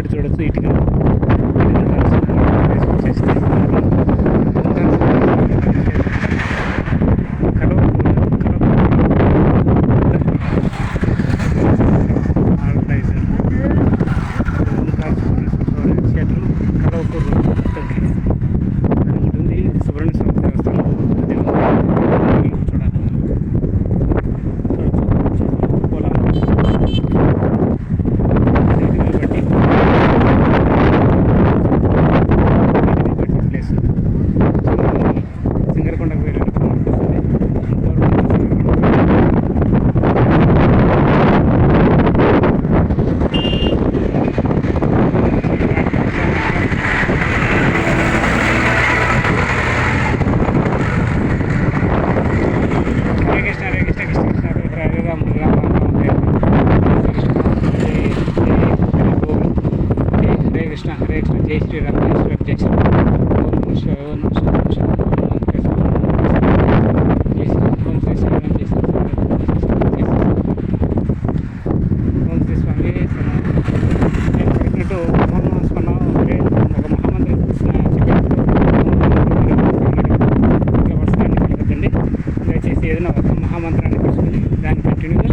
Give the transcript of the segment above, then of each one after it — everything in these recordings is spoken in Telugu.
ఇక్కడ చూడొచ్చు ఇటుక జై శ్రీరామ్ జై శ్రీరామ్ ఓం శివ ఓం శివ జై శ్రీరామ్ ఓం శ్రీ శ్రీరామ్ జై శ్రీరామ్ ఓం శ్రీ స్వామి నేను పడినట్టు మహాస్మరణ ఒక మహామంత్రం చెప్పండి దయచేసి ఏదైనా ఒక మహామంత్రాన్ని తీసుకుని దాన్ని కంటిన్యూగా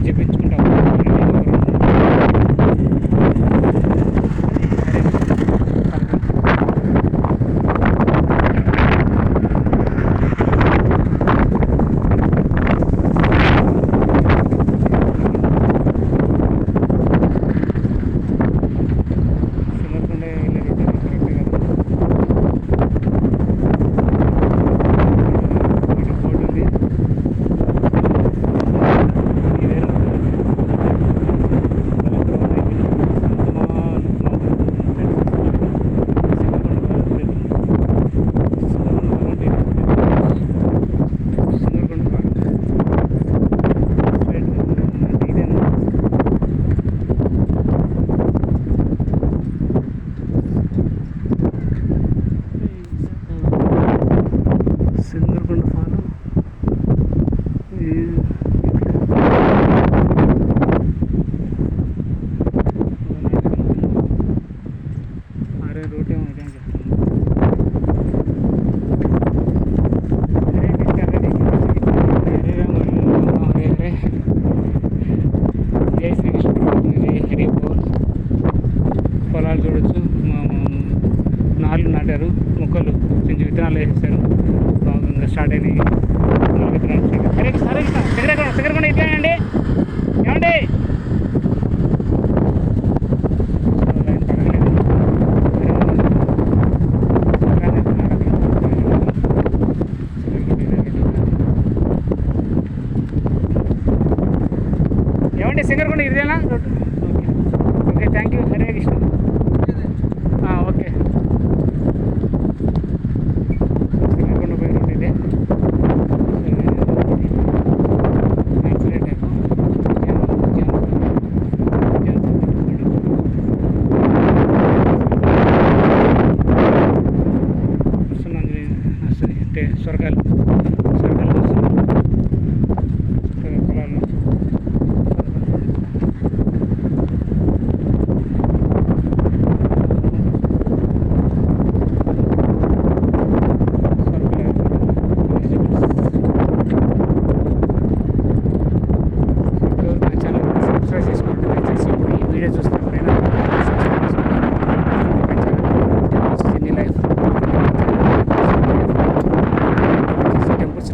జపించుకుంటాము. పొలాలు చూడొచ్చు, నార్లు నాటారు, మొక్కలు కొంచెం విత్తనాలు వేసేసారు, బాగా స్టార్ట్ అయినాయి. విత్తనాలు దగ్గర ఇట్లానండి ఏమండి ఏమండి సింగర్కొండ ఇదేనా? Okay thank you. Hare Krishna. Okay Singarakonda పోయి రోడ్ ఇదే. అంటే స్వర్గాలు పొలాలు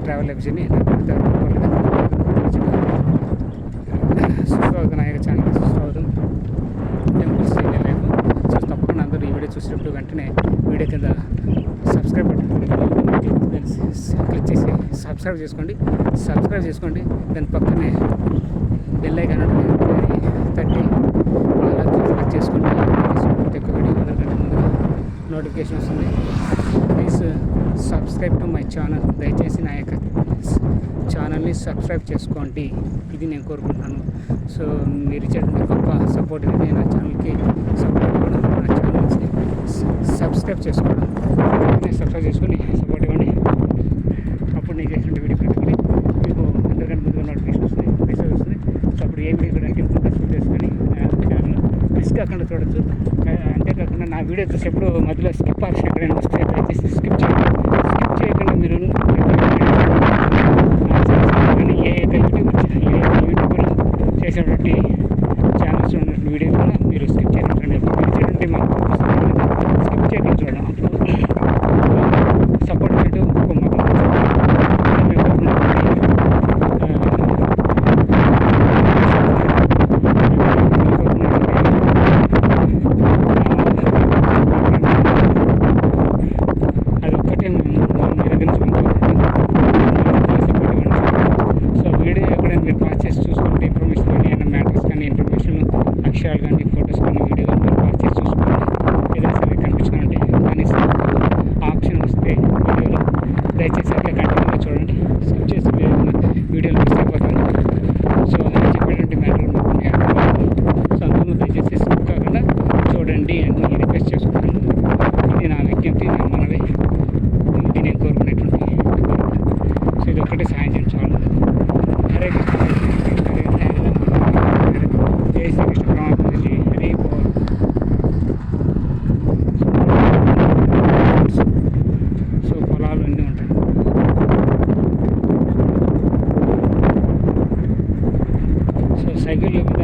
ట్రావెల్ లైఫ్ని సుస్వాగతం నాయక ఛానల్కి సుస్వాగతం. Temples life. సో తప్పకుండా అందరూ ఈ వీడియో చూసినప్పుడు వెంటనే వీడియో కింద సబ్స్క్రైబ్ బటన్ క్లిక్ చేసి సబ్స్క్రైబ్ చేసుకోండి. దాని పక్కనే బెల్ ఐకాన్ తట్టి అలా క్లిక్ చేసుకోండి. ప్రతి ఒక్క వీడియో అందరికంటే ముందుగా నోటిఫికేషన్ వస్తుంది. Please subscribe to my channel. దయచేసి నా యొక్క ఛానల్ని సబ్స్క్రైబ్ చేసుకోండి, ఇది నేను కోరుకుంటున్నాను. సో మీరు ఇచ్చేటువంటి గొప్ప సపోర్ట్ ఇది నా ఛానల్కి సపోర్ట్ ఇవ్వడం, నా ఛానల్ని సబ్స్క్రైబ్ చేసుకోవడం, సబ్స్క్రైబ్ చేసుకొని సపోర్ట్ ఇవ్వండి. అప్పుడు నేను చేసినటువంటి వీడియో పెట్టుకుని మీకు అందరికంటే ముందుగా నోటిఫికేషన్ వస్తుంది, మెసేజ్ వస్తుంది. సో అప్పుడు ఏ వీడియో కూడా ఇంప్రూవ్ చేసుకొని ఛానల్ మిస్ కాకుండా చూడొచ్చు. అంతేకాకుండా నా వీడియో చూసేప్పుడు మధ్యలో స్కిప్ ఆప్షన్ ఎక్కడైనా వస్తే దయచేసి స్కిప్ చేయకుండా మీరు కానీ ఏ యూట్యూబర్ చేసేటువంటి ఛానల్స్ ఉన్నటువంటి వీడియో కూడా మీరు స్కిప్ చేయకుండా స్కిప్ చేయకుండా చూడడం సపోర్ట్ చేయడం అక్షరాలు కానీ ఫొటోస్ కానీ వీడియో కానీ పాస్ చేసి చూసుకోండి. ఏదైనా సరే కనిపించాలంటే కనీసం ఆప్షన్ వస్తే వీడియోలో దయచేసి అట్లా కంటిన్యూగా చూడండి. స్కిప్ చేసి వీడియోలో మిస్ అయిపోతాను. సో నేను చెప్పేటువంటి మ్యాటర్ సో అందులో దయచేసి స్కిప్ కాకుండా చూడండి అని రిక్వెస్ట్ చేసుకుంటాను. ఇది నా విజ్ఞప్తి, నా మనవి, ఇది నేను కోరుకునేటువంటి సో ఇది ఒక్కటే సాయం చేయండి చాలు. హరే కృష్ణ జై శ్రీకృష్ణ పరమాత్మజీ హరి బోల్. సో పొలాలు అన్నీ ఉంటాయి. సో సైకిల్ మీద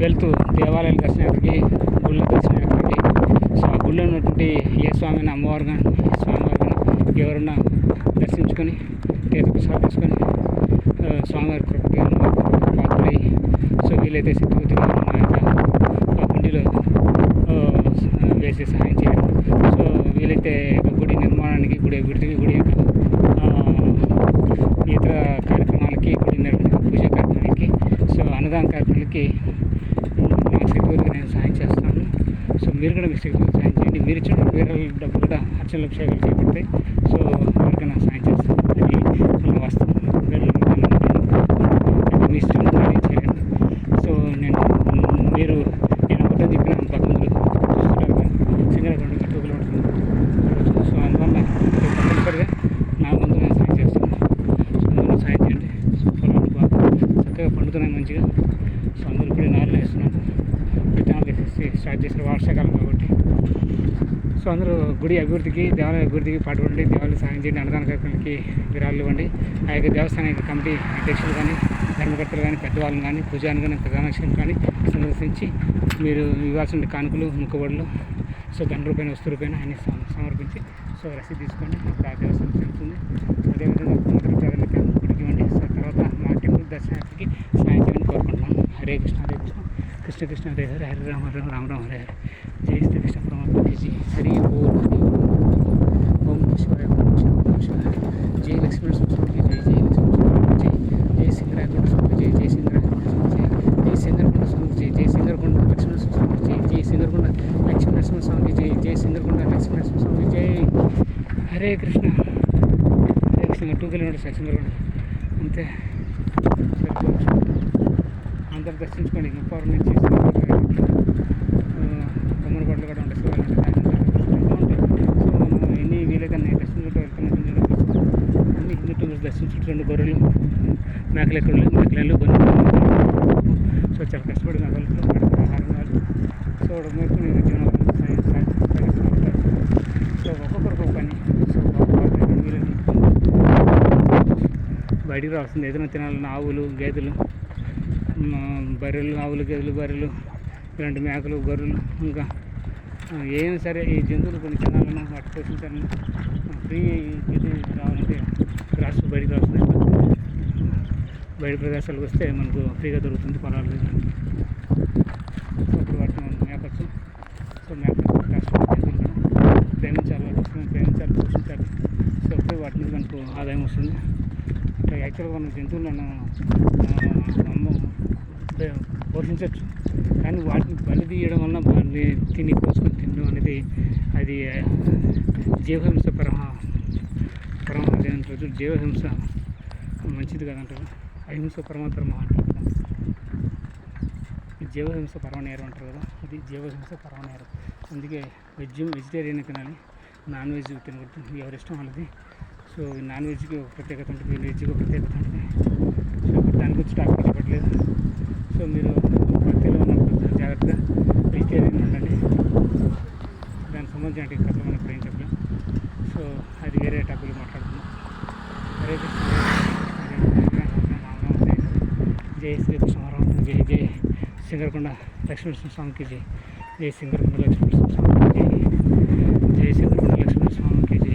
వెళ్తూ దేవాలయాల దర్శనానికి, గుళ్ళ దర్శనానికి, సో ఆ గుళ్ళో ఉన్నటువంటి ఏ స్వామిని అమ్మవారు కానీ స్వామివారు కానీ ఎవరన్నా దర్శించుకొని తీర్థప్రసాదం తీసుకొని స్వామివారి కృపకి పాత్రలై సో వీలైతే శక్తివంతులు మా యొక్క ఆ గుండిలో వేసి సహాయం చేయడం. సో వీలైతే గుడి నిర్మాణానికి, గుడి అభివృద్ధికి, గుడి యొక్క ఇతర కార్యక్రమాలకి, గుడి పూజ కార్యక్రమాలకి, సో అన్నదాన కార్యక్రమాలకి నా శక్తివంతుగా నేను సహాయం చేస్తున్నాను. సో మీరు కూడా మీ శక్తివంతులు సహాయం చేయండి. మీరు ఇచ్చిన వేరే డబ్బు కూడా అర్చన లక్ష్యాలు చేయబడతాయి. సో ఎవరికైనా సహాయం చేస్తాను. అది వాస్తవం. మీ ఇష్టం చేయండి. సో నేను మొత్తం చెప్పిన భక్తులు చూస్తున్నారు కానీ సింగరకొండ 2 కిలోమీటర్లు. సో అందువల్ల తప్పనిసరిగా నా వంతు నేను సాయం చేస్తాను. సో అందులో సాయం చేయండి. సో పొలాలు బాగా చక్కగా పండుతున్నాయి మంచిగా. సో అందరూ ఇప్పుడు నాలుగు వేస్తున్నాను. విత్తనాలు వేసేసి స్టార్ట్ చేసిన వర్షాకాలం కాబట్టి. సో అందరూ గుడి అభివృద్ధికి, దేవాలయ అభివృద్ధికి పాటుపడండి. దేవాలయ సాయం చేయండి. అన్నదాన కార్యక్రమాలకి విరాళాలు ఇవ్వండి. ఆ యొక్క దేవస్థానం యొక్క కమిటీ అధ్యక్షులు కానీ, ధర్మకర్తలు కానీ, పెద్దవాళ్ళని కానీ, పూజారిని కానీ, ప్రధానాక్షరం కానీ సందర్శించి మీరు ఇవ్వాల్సిన కానుకలు, ముక్కబడులు, సో ₹10 వస్తు రూపాయలు అన్ని సమర్పించి సో రసీదు తీసుకోండి. అప్పుడు ఆ దేవస్థానం చెందుతుంది. అదేవిధంగా మొదటి ప్రాధాన్యత గుడికి ఇవ్వండి. సో తర్వాత మా టెంపుల్ దర్శనానికి సాయం చేయాలని కోరుకుంటున్నాను. హరే కృష్ణ హరే కృష్ణ కృష్ణ కృష్ణ హరే హరే హరే రామ హరే రామ రామ హరే హరే. జై శ్రీకృష్ణ పరమాత్మ జీ హరి బోల్ హరి ఓం శివాయ ఓం శివాయ. జై లక్ష్మీ స్వామికి జై, జై లక్ష్మీ స్వామికి జై, జై సింగరాయకొండ స్వామికి జై, జై సింగరాయకొండ స్వామికి జై, జై సింగరకొండ స్వామికి జై, జై సింగరకొండ లక్ష్మీ స్వామికి జై, జై సింగరకొండ లక్ష్మీ నరసింహ స్వామికి జై, జై సింగరకొండ లక్ష్మీ నరసింహ స్వామికి జై. హరే కృష్ణ హరే కృష్ణ. 2 కిలోమీటర్స్ సింగరకొండ అంతే. సరిపోవచ్చు. అందరు దర్శించుకోండి. 30 నుంచి కొమ్మరి గొడవలు కూడా ఉంటాయి. ఉంటాయి. సో మనం ఎన్ని వీలైతే అన్ని దర్శించుకుంటూ వెళ్తున్నాం. అన్ని హిందూ దర్శించుకుంటూ 2 గొర్రెలు, మేకలు కొన్ని. సో చాలా కష్టపడి నగలు పడతారు ఆహారం వాళ్ళు. సో మేరకు నేను జీవనం సాగిస్తుంటారు. సో ఒక్కొక్కరికి ఒక పని. సో వీళ్ళని బయటికి రావాల్సింది. ఏదైనా తినాలన్న ఆవులు, గేదెలు, బర్రెలు, ఆవులు, గేదెలు, బర్రెలు, ఇలాంటి మేకలు, గొర్రెలు, ఇంకా ఏమైనా సరే ఈ జంతువులు కొన్ని తినాలన్నా, వాటి పోషించాలన్నా ఫ్రీ ఇది రావాలంటే రాష్ట్రం బయటికి రాస్తుంది. బయట ప్రదేశాలకు వస్తే మనకు ఫ్రీగా దొరుకుతుంది పొలాలు. సో అప్పుడు వాటిని మనం మేపచ్చు. సో మేపచ్చు రాష్ట్రం జంతువులు ప్రేమించాలి, పోషించాలి. సో అప్పుడు వాటి నుంచి మనకు ఆదాయం వస్తుంది. యాక్చువల్గా మనం జంతువులను పోషించవచ్చు, కానీ వాటిని బలి తీయడం వల్ల వాటిని కోసుకొని తినడం అనేది అది జీవహింస అదేంటారు. జీవహింస మంచిది కదంటారు. అహింస పరమధర్మ అంటారు కదా. జీవహింస పరమనేరం అంటారు కదా. అది జీవహింస పరమనేరం. అందుకే వెజిటేరియన్ తినాలి, నాన్ వెజ్ తినకూడదు. ఎవరిష్టం వాళ్ళది. సో నాన్ వెజ్కి ఒక ప్రత్యేకత ఉంటుంది, వెజ్కి ఒక ప్రత్యేకత ఉంటుంది. సో దాని గురించి టాపిక్ చెప్పట్లేదు. సో మీరు భక్తిలో ఉన్నప్పుడు జాగ్రత్తగా సంబంధించిన కథలు మనం ఇప్పుడు ఏం చెప్పలేం. సో అది వేరే టాపిక్ మాట్లాడుతున్నాం. హరే కృష్ణ, జై శ్రీకృష్ణ రామ, జై జై సింగరకొండ లక్ష్మీనరసింహ స్వామికి జై, జై సింగరకొండ లక్ష్మీనరసింహ స్వామికి జై, జై సింగరకొండ లక్ష్మీనరసింహ స్వామికి జై.